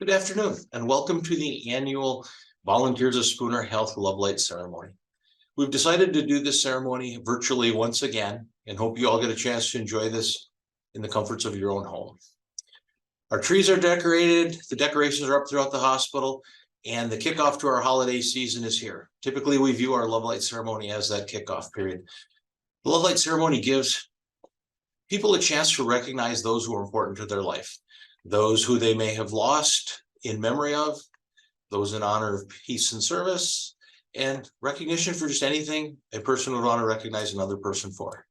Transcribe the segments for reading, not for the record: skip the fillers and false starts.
Good afternoon, and welcome to the annual Volunteers of Spooner Health Love Light ceremony. We've decided to do this ceremony virtually once again, and hope you all get a chance to enjoy this in the comforts of your own home. Our trees are decorated, the decorations are up throughout the hospital, and the kickoff to our holiday season is here. Typically, we view our Love Light ceremony as that kickoff period. The Love Light ceremony gives people a chance to recognize those who are important to their life, those who they may have lost in memory of, those in honor of peace and service, and recognition for just anything a person would want to recognize another person for.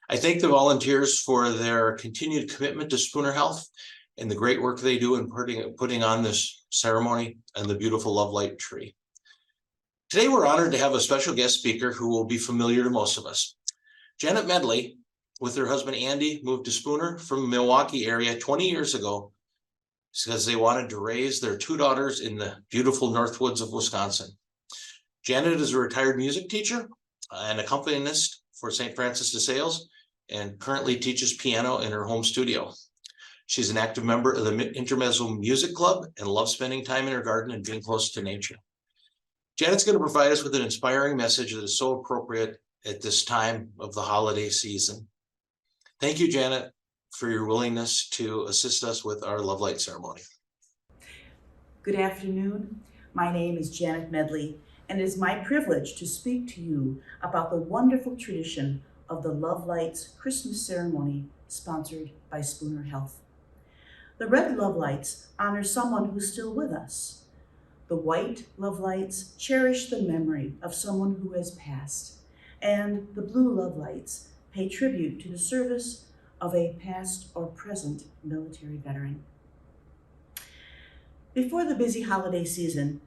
I thank the volunteers for their continued commitment to Spooner Health and the great work they do in putting on this ceremony and the beautiful Love Light tree. Today, we're honored to have a special guest speaker who will be familiar to most of us. Janet Medley, with her husband Andy, moved to Spooner from the Milwaukee area 20 years ago because they wanted to raise their two daughters in the beautiful Northwoods of Wisconsin. Janet is a retired music teacher and accompanist for St. Francis de Sales and currently teaches piano in her home studio. She's an active member of the Intermezzo Music Club and loves spending time in her garden and being close to nature. Janet's going to provide us with an inspiring message that is so appropriate at this time of the holiday season. Thank you, Janet, for your willingness to assist us with our Love Light ceremony. Good afternoon. My name is Janet Medley, and it is my privilege to speak to you about the wonderful tradition of the Love Lights Christmas ceremony sponsored by Spooner Health. The red Love Lights honor someone who's still with us. The white Love Lights cherish the memory of someone who has passed, and the blue Love Lights pay tribute to the service of a past or present military veteran. Before the busy holiday season,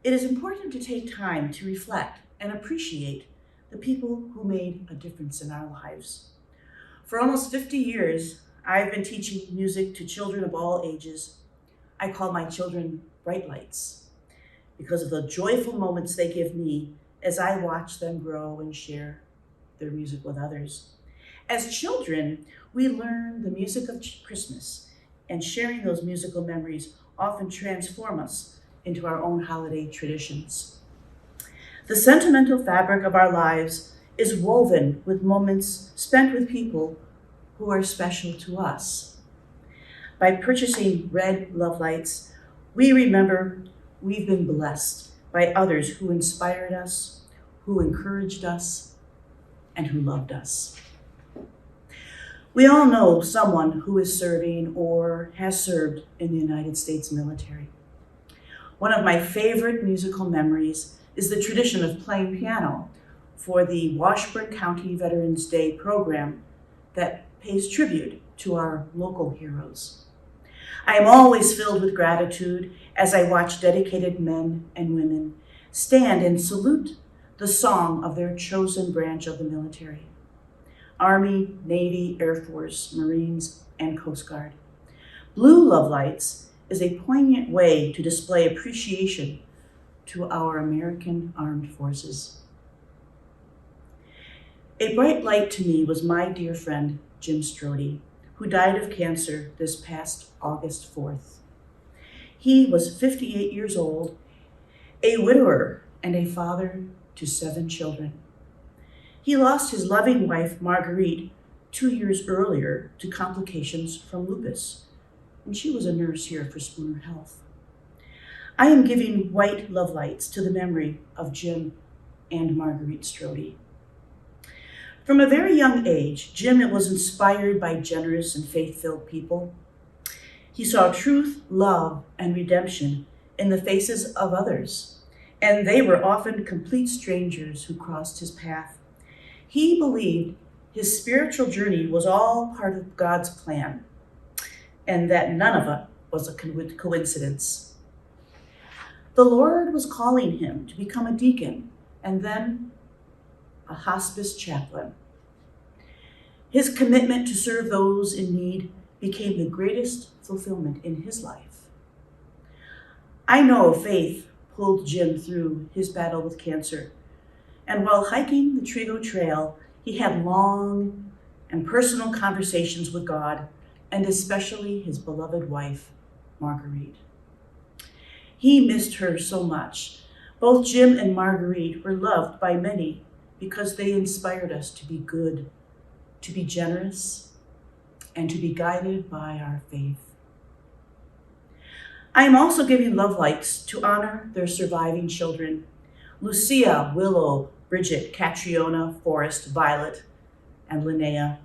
it is important to take time to reflect and appreciate the people who made a difference in our lives. For almost 50 years, I've been teaching music to children of all ages. I call my children bright lights because of the joyful moments they give me as I watch them grow and share their music with others. As children, we learn the music of Christmas, and sharing those musical memories often transform us into our own holiday traditions. The sentimental fabric of our lives is woven with moments spent with people who are special to us. By purchasing red Love Lights, we remember we've been blessed by others who inspired us, who encouraged us, and who loved us. We all know someone who is serving or has served in the United States military. One of my favorite musical memories is the tradition of playing piano for the Washburn County Veterans Day program that pays tribute to our local heroes. I am always filled with gratitude as I watch dedicated men and women stand and salute the song of their chosen branch of the military: Army, Navy, Air Force, Marines, and Coast Guard. Blue Love Lights is a poignant way to display appreciation to our American Armed Forces. A bright light to me was my dear friend, Jim Strode, who died of cancer this past August 4th. He was 58 years old, a widower, and a father to 7 children. He lost his loving wife, Marguerite, 2 years earlier to complications from lupus, and she was a nurse here for Spooner Health. I am giving white Love Lights to the memory of Jim and Marguerite Strode. From a very young age, Jim was inspired by generous and faith-filled people. He saw truth, love, and redemption in the faces of others, and they were often complete strangers who crossed his path. He believed his spiritual journey was all part of God's plan, and that none of it was a coincidence. The Lord was calling him to become a deacon and then a hospice chaplain. His commitment to serve those in need became the greatest fulfillment in his life. I know faith pulled Jim through his battle with cancer, and while hiking the Trigo Trail, he had long and personal conversations with God, and especially his beloved wife, Marguerite. He missed her so much. Both Jim and Marguerite were loved by many because they inspired us to be good, to be generous, and to be guided by our faith. I am also giving love lights to honor their surviving children: Lucia, Willow, Bridget, Catriona, Forrest, Violet, and Linnea.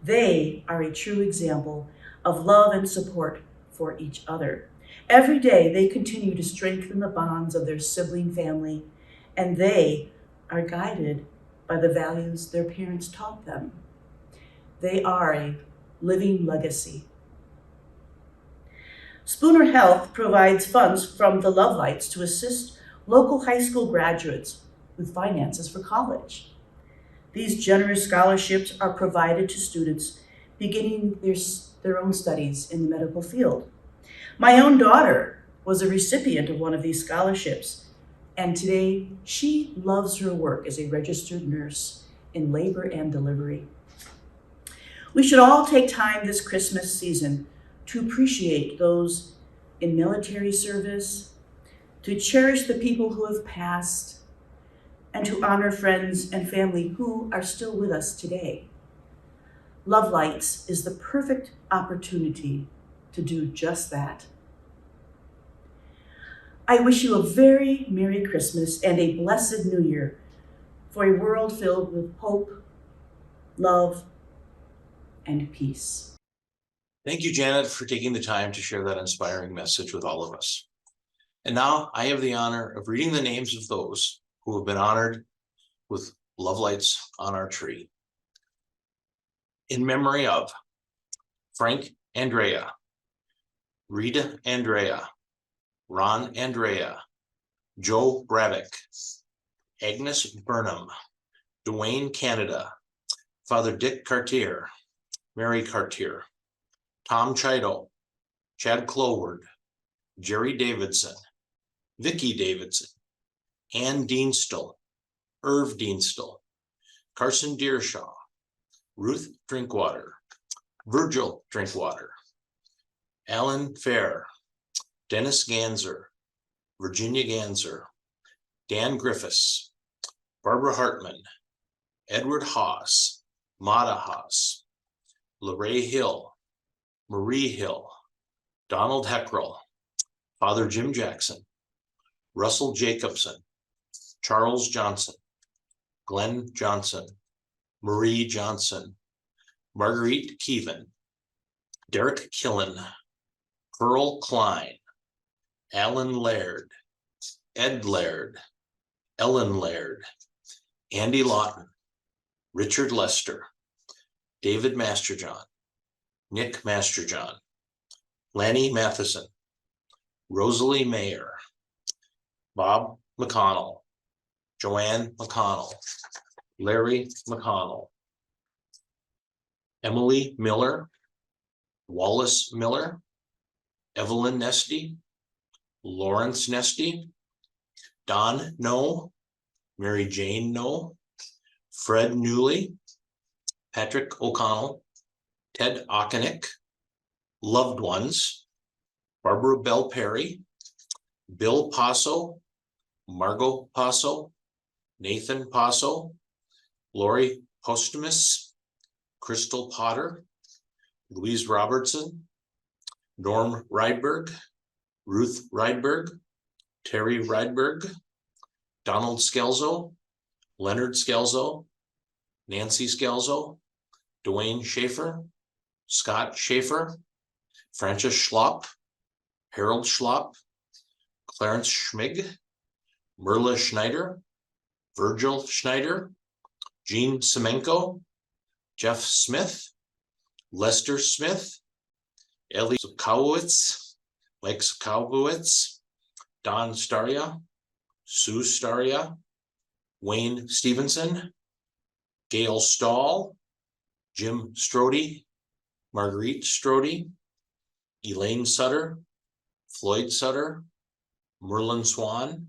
They are a true example of love and support for each other. Every day they continue to strengthen the bonds of their sibling family, and they are guided by the values their parents taught them. They are a living legacy. Spooner Health provides funds from the Love Lights to assist local high school graduates with finances for college. These generous scholarships are provided to students beginning their own studies in the medical field. My own daughter was a recipient of one of these scholarships, and today she loves her work as a registered nurse in labor and delivery. We should all take time this Christmas season to appreciate those in military service, to cherish the people who have passed, and to honor friends and family who are still with us today. Love Lights is the perfect opportunity to do just that. I wish you a very Merry Christmas and a blessed New Year for a world filled with hope, love, and peace. Thank you, Janet, for taking the time to share that inspiring message with all of us. And now I have the honor of reading the names of those who have been honored with love lights on our tree. In memory of Frank Andrea, Rita Andrea, Ron Andrea, Joe Braddock, Agnes Burnham, Dwayne Canada, Father Dick Cartier, Mary Cartier, Tom Chido, Chad Cloward, Jerry Davidson, Vicki Davidson, Ann Deanstill, Irv Deanstill, Carson Deershaw, Ruth Drinkwater, Virgil Drinkwater, Alan Fair, Dennis Ganser, Virginia Ganser, Dan Griffiths, Barbara Hartman, Edward Haas, Mata Haas, Lorraine Hill, Marie Hill, Donald Heckrell, Father Jim Jackson, Russell Jacobson, Charles Johnson, Glenn Johnson, Marie Johnson, Marguerite Keevan, Derek Killen, Pearl Klein, Alan Laird, Ed Laird, Ellen Laird, Andy Lawton, Richard Lester, David Masterjohn, Nick Masterjohn, Lanny Matheson, Rosalie Mayer, Bob McConnell, Joanne McConnell, Larry McConnell, Emily Miller, Wallace Miller, Evelyn Nesty, Lawrence Nesty, Don No, Mary Jane No, Fred Newley, Patrick O'Connell, Ted Ockenick, loved ones, Barbara Bell Perry, Bill Passo, Margot Passo, Nathan Passo, Lori Posthumus, Crystal Potter, Louise Robertson, Norm Rydberg, Ruth Rydberg, Terry Rydberg, Donald Skelzo, Leonard Skelzo, Nancy Skelzo, Dwayne Schaefer, Scott Schaefer, Francis Schlopp, Harold Schlopp, Clarence Schmig, Merla Schneider, Virgil Schneider, Gene Semenko, Jeff Smith, Lester Smith, Ellie Sukowitz, Mike Sukowitz, Don Staria, Sue Staria, Wayne Stevenson, Gail Stahl, Jim Strode, Marguerite Strode, Elaine Sutter, Floyd Sutter, Merlin Swan,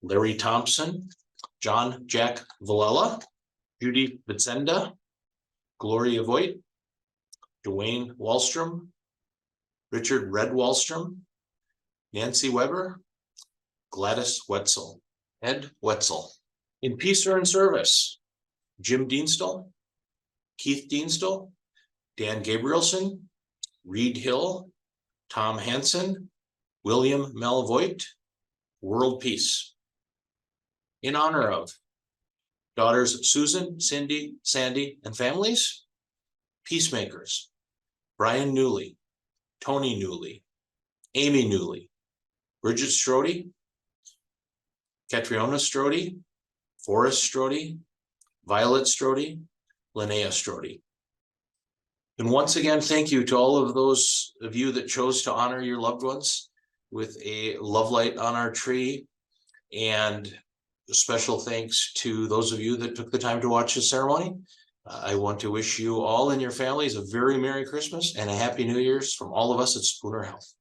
Larry Thompson, John Jack Villella, Judy Vitzenda, Gloria Voigt, Dwayne Wallstrom, Richard Red Wallstrom, Nancy Weber, Gladys Wetzel, Ed Wetzel. In peace or in service, Jim Dienstall, Keith Dienstall, Dan Gabrielson, Reed Hill, Tom Hansen, William Malvoit, world peace. In honor of daughters Susan, Cindy, Sandy, and families, peacemakers, Brian Newley, Tony Newley, Amy Newley, Bridget Strode, Catriona Strode, Forrest Strode, Violet Strode, Linnea Strode. And once again, thank you to all of those of you that chose to honor your loved ones with a love light on our tree. And a special thanks to those of you that took the time to watch the ceremony. I want to wish you all and your families a very Merry Christmas and a Happy New Year's from all of us at Spooner Health.